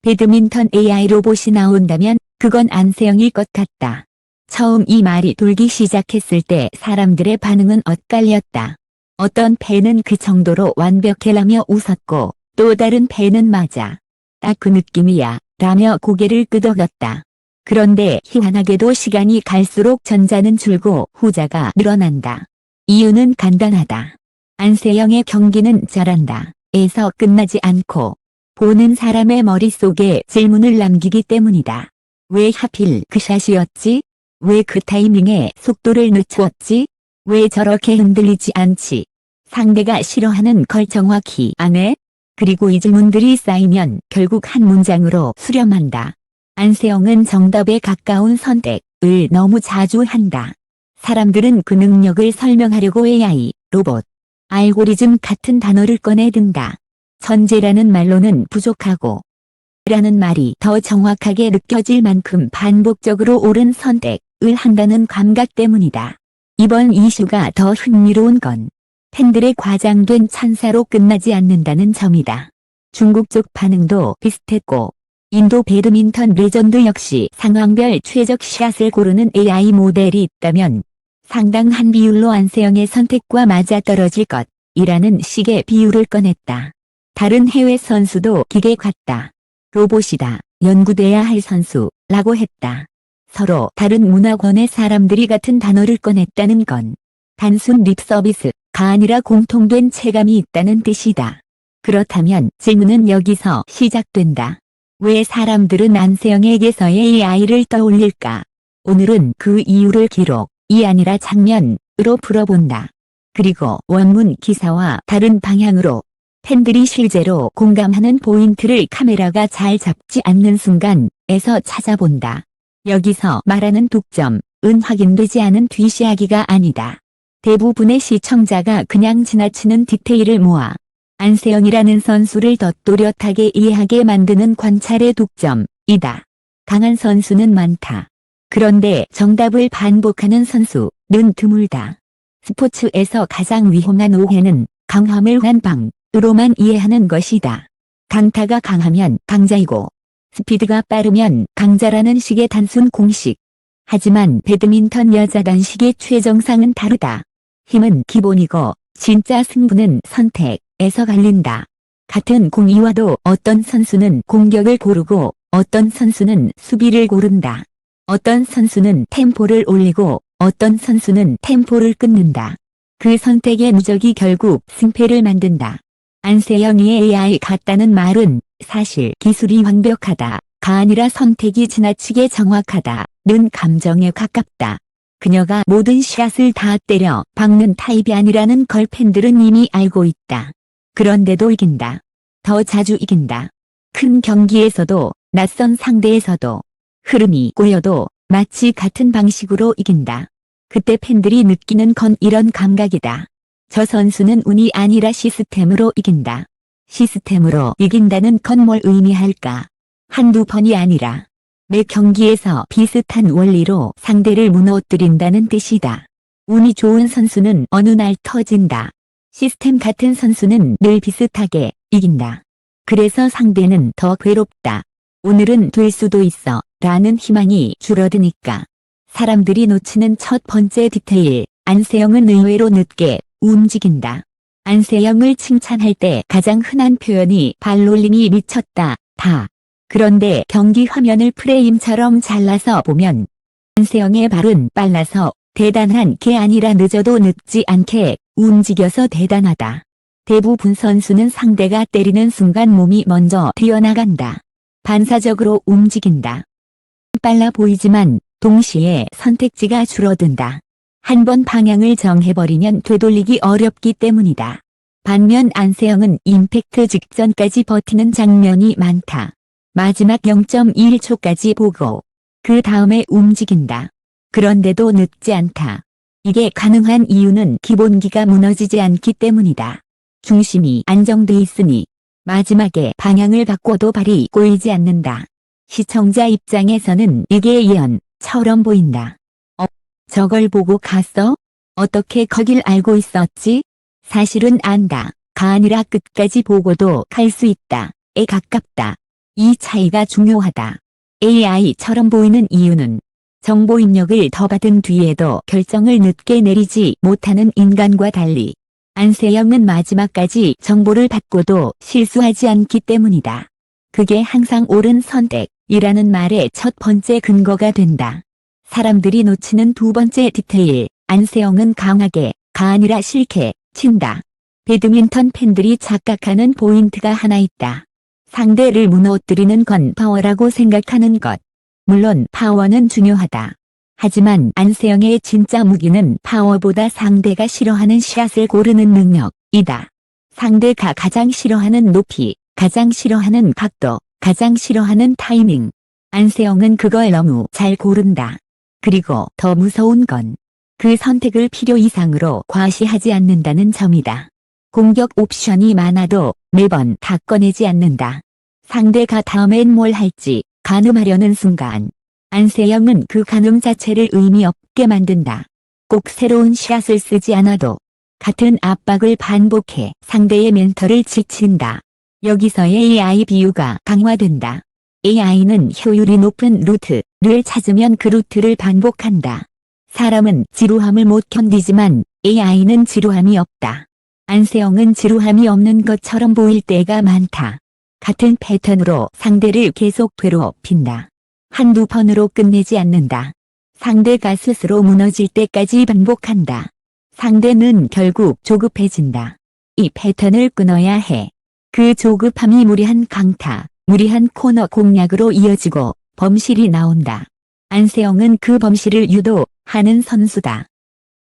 배드민턴 AI 로봇이 나온다면 그건 안세영일 것 같다. 처음 이 말이 돌기 시작했을 때 사람들의 반응은 엇갈렸다. 어떤 팬은 그 정도로 완벽해라며 웃었고 또 다른 팬은 맞아. 딱 그 느낌이야 라며 고개를 끄덕였다. 그런데 희한하게도 시간이 갈수록 전자는 줄고 후자가 늘어난다. 이유는 간단하다. 안세영의 경기는 잘한다 에서 끝나지 않고 보는 사람의 머릿속에 질문을 남기기 때문이다. 왜 하필 그 샷이었지? 왜 그 타이밍에 속도를 늦추었지? 왜 저렇게 흔들리지 않지? 상대가 싫어하는 걸 정확히 아네? 그리고 이 질문들이 쌓이면 결국 한 문장으로 수렴한다. 안세영은 정답에 가까운 선택을 너무 자주 한다. 사람들은 그 능력을 설명하려고 AI, 로봇, 알고리즘 같은 단어를 꺼내든다. 천재라는 말로는 부족하고 라는 말이 더 정확하게 느껴질 만큼 반복적으로 옳은 선택을 한다는 감각 때문이다. 이번 이슈가 더 흥미로운 건 팬들의 과장된 찬사로 끝나지 않는다는 점이다. 중국 쪽 반응도 비슷했고 인도 배드민턴 레전드 역시 상황별 최적 샷을 고르는 AI 모델이 있다면 상당한 비율로 안세영의 선택과 맞아떨어질 것이라는 식의 비율을 꺼냈다. 다른 해외 선수도 기계 같다. 로봇이다. 연구돼야 할 선수라고 했다. 서로 다른 문화권의 사람들이 같은 단어를 꺼냈다는 건 단순 립서비스가 아니라 공통된 체감이 있다는 뜻이다. 그렇다면 질문은 여기서 시작된다. 왜 사람들은 안세영에게서의 AI를 떠올릴까? 오늘은 그 이유를 기록이 아니라 장면으로 풀어본다. 그리고 원문 기사와 다른 방향으로 팬들이 실제로 공감하는 포인트를 카메라가 잘 잡지 않는 순간에서 찾아본다. 여기서 말하는 독점은 확인되지 않은 뒤이야기가 아니다. 대부분의 시청자가 그냥 지나치는 디테일을 모아 안세영이라는 선수를 더 또렷하게 이해하게 만드는 관찰의 독점이다. 강한 선수는 많다. 그런데 정답을 반복하는 선수는 드물다. 스포츠에서 가장 위험한 오해는 강함을 한방으로만 이해하는 것이다. 강타가 강하면 강자이고 스피드가 빠르면 강자라는 식의 단순 공식. 하지만 배드민턴 여자 단식의 최정상은 다르다. 힘은 기본이고 진짜 승부는 선택에서 갈린다. 같은 공이와도 어떤 선수는 공격을 고르고 어떤 선수는 수비를 고른다. 어떤 선수는 템포를 올리고 어떤 선수는 템포를 끊는다. 그 선택의 누적이 결국 승패를 만든다. 안세영이 AI 같다는 말은 사실 기술이 완벽하다가 아니라 선택이 지나치게 정확하다는 감정에 가깝다. 그녀가 모든 샷을 다 때려 박는 타입이 아니라는 걸 팬들은 이미 알고 있다. 그런데도 이긴다. 더 자주 이긴다. 큰 경기에서도 낯선 상대에서도 흐름이 꼬여도 마치 같은 방식으로 이긴다. 그때 팬들이 느끼는 건 이런 감각이다. 저 선수는 운이 아니라 시스템으로 이긴다. 시스템으로 이긴다는 건 뭘 의미할까? 한두 번이 아니라 매 경기에서 비슷한 원리로 상대를 무너뜨린다는 뜻이다. 운이 좋은 선수는 어느 날 터진다. 시스템 같은 선수는 늘 비슷하게 이긴다. 그래서 상대는 더 괴롭다. 오늘은 될 수도 있어 라는 희망이 줄어드니까. 사람들이 놓치는 첫 번째 디테일, 안세영은 의외로 늦게 움직인다. 안세영을 칭찬할 때 가장 흔한 표현이 발놀림이 미쳤다, 다. 그런데 경기 화면을 프레임처럼 잘라서 보면 안세영의 발은 빨라서 대단한 게 아니라 늦어도 늦지 않게 움직여서 대단하다. 대부분 선수는 상대가 때리는 순간 몸이 먼저 튀어나간다. 반사적으로 움직인다. 빨라 보이지만 동시에 선택지가 줄어든다. 한 번 방향을 정해버리면 되돌리기 어렵기 때문이다. 반면 안세영은 임팩트 직전까지 버티는 장면이 많다. 마지막 0.1초까지 보고 그 다음에 움직인다. 그런데도 늦지 않다. 이게 가능한 이유는 기본기가 무너지지 않기 때문이다. 중심이 안정돼 있으니 마지막에 방향을 바꿔도 발이 꼬이지 않는다. 시청자 입장에서는 이게 예언처럼 보인다. 저걸 보고 갔어? 어떻게 거길 알고 있었지? 사실은 안다가 아니라 끝까지 보고도 갈 수 있다에 가깝다. 이 차이가 중요하다. AI처럼 보이는 이유는 정보 입력을 더 받은 뒤에도 결정을 늦게 내리지 못하는 인간과 달리 안세영은 마지막까지 정보를 받고도 실수하지 않기 때문이다. 그게 항상 옳은 선택이라는 말의 첫 번째 근거가 된다. 사람들이 놓치는 두 번째 디테일, 안세영은 강하게, 가 아니라 싫게, 친다. 배드민턴 팬들이 착각하는 포인트가 하나 있다. 상대를 무너뜨리는 건 파워라고 생각하는 것. 물론 파워는 중요하다. 하지만 안세영의 진짜 무기는 파워보다 상대가 싫어하는 샷을 고르는 능력이다. 상대가 가장 싫어하는 높이, 가장 싫어하는 각도, 가장 싫어하는 타이밍. 안세영은 그걸 너무 잘 고른다. 그리고 더 무서운 건 그 선택을 필요 이상으로 과시하지 않는다는 점이다. 공격 옵션이 많아도 매번 다 꺼내지 않는다. 상대가 다음엔 뭘 할지 가늠하려는 순간 안세영은 그 가늠 자체를 의미 없게 만든다. 꼭 새로운 샷을 쓰지 않아도 같은 압박을 반복해 상대의 멘탈을 지친다. 여기서의 AI 비유가 강화된다. AI는 효율이 높은 루트를 찾으면 그 루트를 반복한다. 사람은 지루함을 못 견디지만 AI는 지루함이 없다. 안세영은 지루함이 없는 것처럼 보일 때가 많다. 같은 패턴으로 상대를 계속 괴롭힌다. 한두 번으로 끝내지 않는다. 상대가 스스로 무너질 때까지 반복한다. 상대는 결국 조급해진다. 이 패턴을 끊어야 해. 그 조급함이 무리한 강타, 무리한 코너 공략으로 이어지고 범실이 나온다. 안세영은 그 범실을 유도하는 선수다.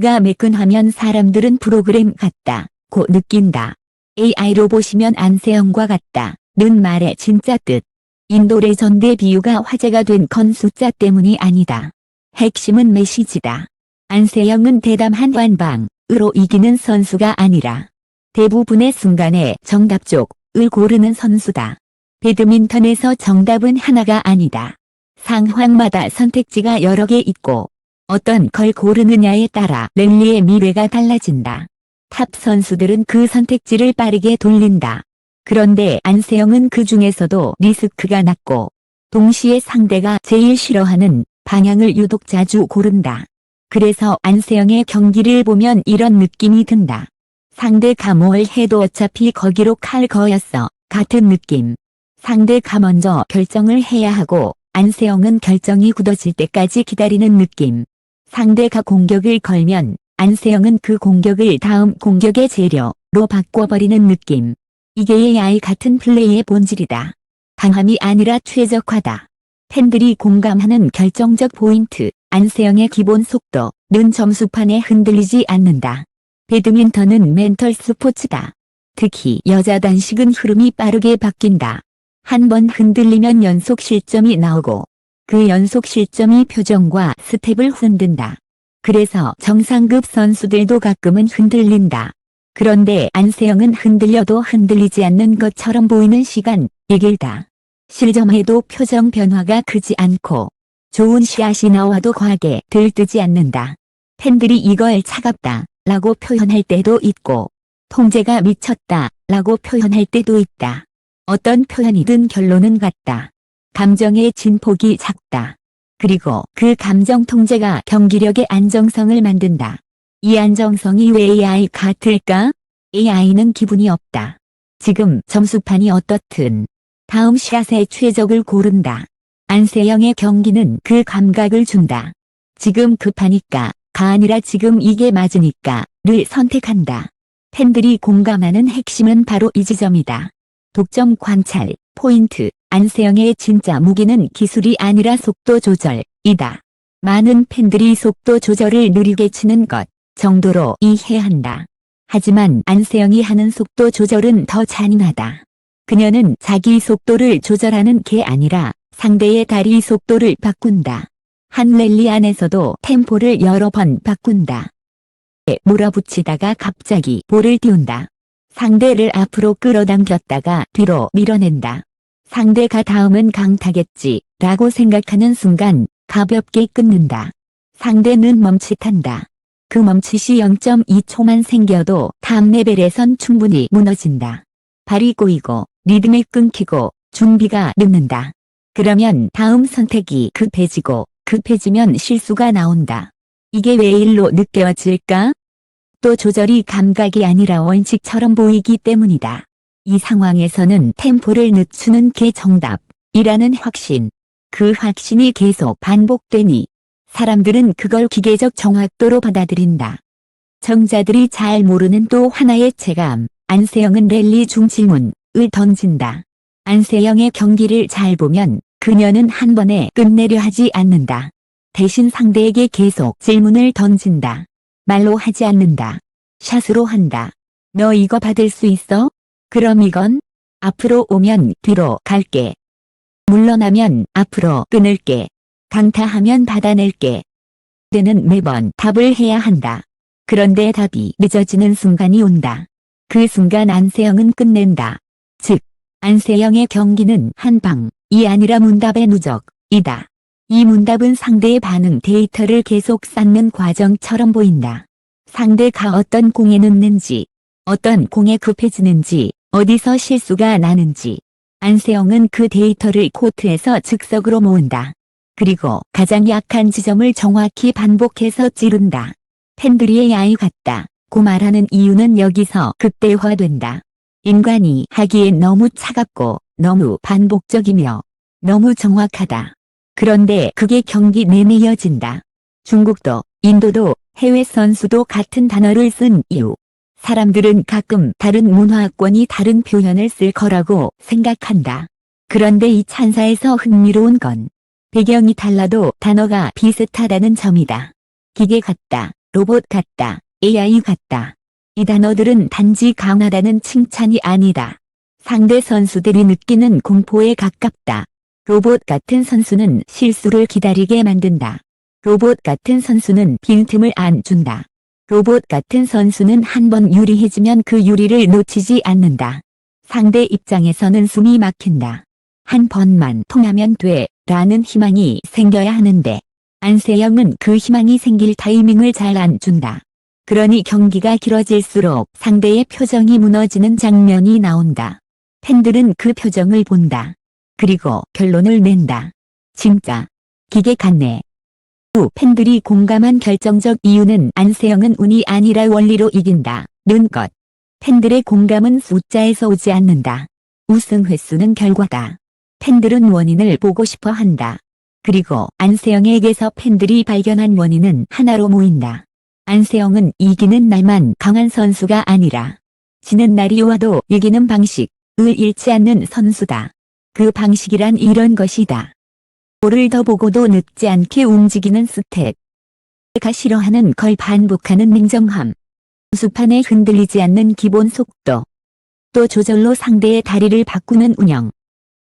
가 매끈하면 사람들은 프로그램 같다 고 느낀다. AI로 보시면 안세영과 같다 는 말의 진짜 뜻. 인도 레전드의 비유가 화제가 된 건 숫자 때문이 아니다. 핵심은 메시지다. 안세영은 대담한 완방으로 이기는 선수가 아니라 대부분의 순간에 정답 쪽을 고르는 선수다. 배드민턴에서 정답은 하나가 아니다. 상황마다 선택지가 여러 개 있고 어떤 걸 고르느냐에 따라 랠리의 미래가 달라진다. 탑 선수들은 그 선택지를 빠르게 돌린다. 그런데 안세영은 그 중에서도 리스크가 낮고 동시에 상대가 제일 싫어하는 방향을 유독 자주 고른다. 그래서 안세영의 경기를 보면 이런 느낌이 든다. 상대가 뭘 해도 어차피 거기로 칼 거였어 같은 느낌. 상대가 먼저 결정을 해야 하고 안세영은 결정이 굳어질 때까지 기다리는 느낌. 상대가 공격을 걸면 안세영은 그 공격을 다음 공격의 재료로 바꿔버리는 느낌. 이게 AI 같은 플레이의 본질이다. 강함이 아니라 최적화다. 팬들이 공감하는 결정적 포인트, 안세영의 기본 속도는 점수판에 흔들리지 않는다. 배드민턴은 멘털 스포츠다. 특히 여자 단식은 흐름이 빠르게 바뀐다. 한 번 흔들리면 연속 실점이 나오고 그 연속 실점이 표정과 스텝을 흔든다. 그래서 정상급 선수들도 가끔은 흔들린다. 그런데 안세영은 흔들려도 흔들리지 않는 것처럼 보이는 시간이 길다. 실점해도 표정 변화가 크지 않고 좋은 샷이 나와도 과하게 들뜨지 않는다. 팬들이 이걸 차갑다 라고 표현할 때도 있고 통제가 미쳤다 라고 표현할 때도 있다. 어떤 표현이든 결론은 같다. 감정의 진폭이 작다. 그리고 그 감정 통제가 경기력의 안정성을 만든다. 이 안정성이 왜 AI 같을까? AI는 기분이 없다. 지금 점수판이 어떻든 다음 샷의 최적을 고른다. 안세영의 경기는 그 감각을 준다. 지금 급하니까 가 아니라 지금 이게 맞으니까를 선택한다. 팬들이 공감하는 핵심은 바로 이 지점이다. 독점 관찰, 포인트, 안세영의 진짜 무기는 기술이 아니라 속도 조절이다. 많은 팬들이 속도 조절을 느리게 치는 것 정도로 이해한다. 하지만 안세영이 하는 속도 조절은 더 잔인하다. 그녀는 자기 속도를 조절하는 게 아니라 상대의 다리 속도를 바꾼다. 한 랠리 안에서도 템포를 여러 번 바꾼다. 몰아붙이다가 갑자기 볼을 띄운다. 상대를 앞으로 끌어당겼다가 뒤로 밀어낸다. 상대가 다음은 강타겠지 라고 생각하는 순간 가볍게 끊는다. 상대는 멈칫한다. 그 멈칫이 0.2초만 생겨도 다음 레벨에선 충분히 무너진다. 발이 꼬이고 리듬이 끊기고 준비가 늦는다. 그러면 다음 선택이 급해지고 급해지면 실수가 나온다. 이게 왜 일로 느껴질까? 또 조절이 감각이 아니라 원칙처럼 보이기 때문이다. 이 상황에서는 템포를 늦추는 게 정답이라는 확신. 그 확신이 계속 반복되니 사람들은 그걸 기계적 정확도로 받아들인다. 정자들이 잘 모르는 또 하나의 체감. 안세영은 랠리 중 질문을 던진다. 안세영의 경기를 잘 보면 그녀는 한 번에 끝내려 하지 않는다. 대신 상대에게 계속 질문을 던진다. 말로 하지 않는다. 샷으로 한다. 너 이거 받을 수 있어? 그럼 이건? 앞으로 오면 뒤로 갈게. 물러나면 앞으로 끊을게. 강타하면 받아낼게. 때는 매번 답을 해야 한다. 그런데 답이 늦어지는 순간이 온다. 그 순간 안세영은 끝낸다. 즉, 안세영의 경기는 한방이 아니라 문답의 누적이다. 이 문답은 상대의 반응 데이터를 계속 쌓는 과정처럼 보인다. 상대가 어떤 공에 넣는지, 어떤 공에 급해지는지, 어디서 실수가 나는지. 안세영은 그 데이터를 코트에서 즉석으로 모은다. 그리고 가장 약한 지점을 정확히 반복해서 찌른다. 팬들이 AI 같다고 말하는 이유는 여기서 극대화된다. 인간이 하기엔 너무 차갑고 너무 반복적이며 너무 정확하다. 그런데 그게 경기 내내 이어진다. 중국도 인도도 해외 선수도 같은 단어를 쓴 이유. 사람들은 가끔 다른 문화권이 다른 표현을 쓸 거라고 생각한다. 그런데 이 찬사에서 흥미로운 건 배경이 달라도 단어가 비슷하다는 점이다. 기계 같다, 로봇 같다, AI 같다. 이 단어들은 단지 강하다는 칭찬이 아니다. 상대 선수들이 느끼는 공포에 가깝다. 로봇 같은 선수는 실수를 기다리게 만든다. 로봇 같은 선수는 빈틈을 안 준다. 로봇 같은 선수는 한 번 유리해지면 그 유리를 놓치지 않는다. 상대 입장에서는 숨이 막힌다. 한 번만 통하면 돼 라는 희망이 생겨야 하는데 안세영은 그 희망이 생길 타이밍을 잘 안 준다. 그러니 경기가 길어질수록 상대의 표정이 무너지는 장면이 나온다. 팬들은 그 표정을 본다. 그리고 결론을 낸다. 진짜 기계 같네. 후 팬들이 공감한 결정적 이유는 안세영은 운이 아니라 원리로 이긴다는 것. 팬들의 공감은 숫자에서 오지 않는다. 우승 횟수는 결과다. 팬들은 원인을 보고 싶어 한다. 그리고 안세영에게서 팬들이 발견한 원인은 하나로 모인다. 안세영은 이기는 날만 강한 선수가 아니라 지는 날이 와도 이기는 방식을 잃지 않는 선수다. 그 방식이란 이런 것이다. 볼을 더 보고도 늦지 않게 움직이는 스텝. 내가 싫어하는 걸 반복하는 냉정함. 수판에 흔들리지 않는 기본 속도. 또 조절로 상대의 다리를 바꾸는 운영.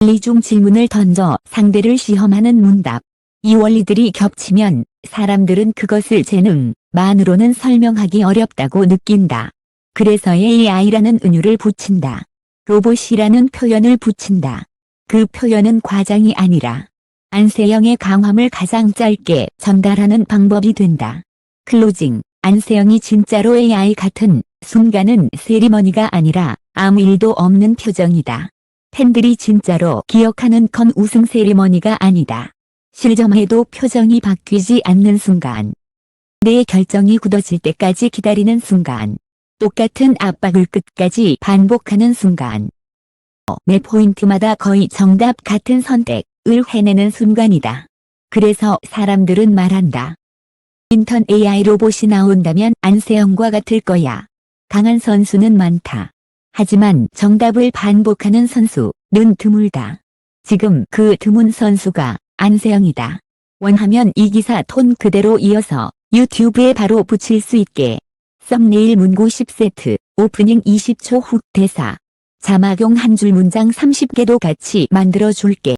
원리 중 질문을 던져 상대를 시험하는 문답. 이 원리들이 겹치면 사람들은 그것을 재능만으로는 설명하기 어렵다고 느낀다. 그래서 AI라는 은유를 붙인다. 로봇이라는 표현을 붙인다. 그 표현은 과장이 아니라 안세영의 강함을 가장 짧게 전달하는 방법이 된다. 클로징. 안세영이 진짜로 AI 같은 순간은 세리머니가 아니라 아무 일도 없는 표정이다. 팬들이 진짜로 기억하는 건 우승 세리머니가 아니다. 실점해도 표정이 바뀌지 않는 순간. 내 결정이 굳어질 때까지 기다리는 순간. 똑같은 압박을 끝까지 반복하는 순간. 매 포인트마다 거의 정답 같은 선택을 해내는 순간이다. 그래서 사람들은 말한다. 인턴 AI 로봇이 나온다면 안세영과 같을 거야. 강한 선수는 많다. 하지만 정답을 반복하는 선수는 드물다. 지금 그 드문 선수가 안세영이다. 원하면 이 기사 톤 그대로 이어서 유튜브에 바로 붙일 수 있게. 썸네일 문구 10세트, 오프닝 20초 후 대사. 자막용 한 줄 문장 30개도 같이 만들어 줄게.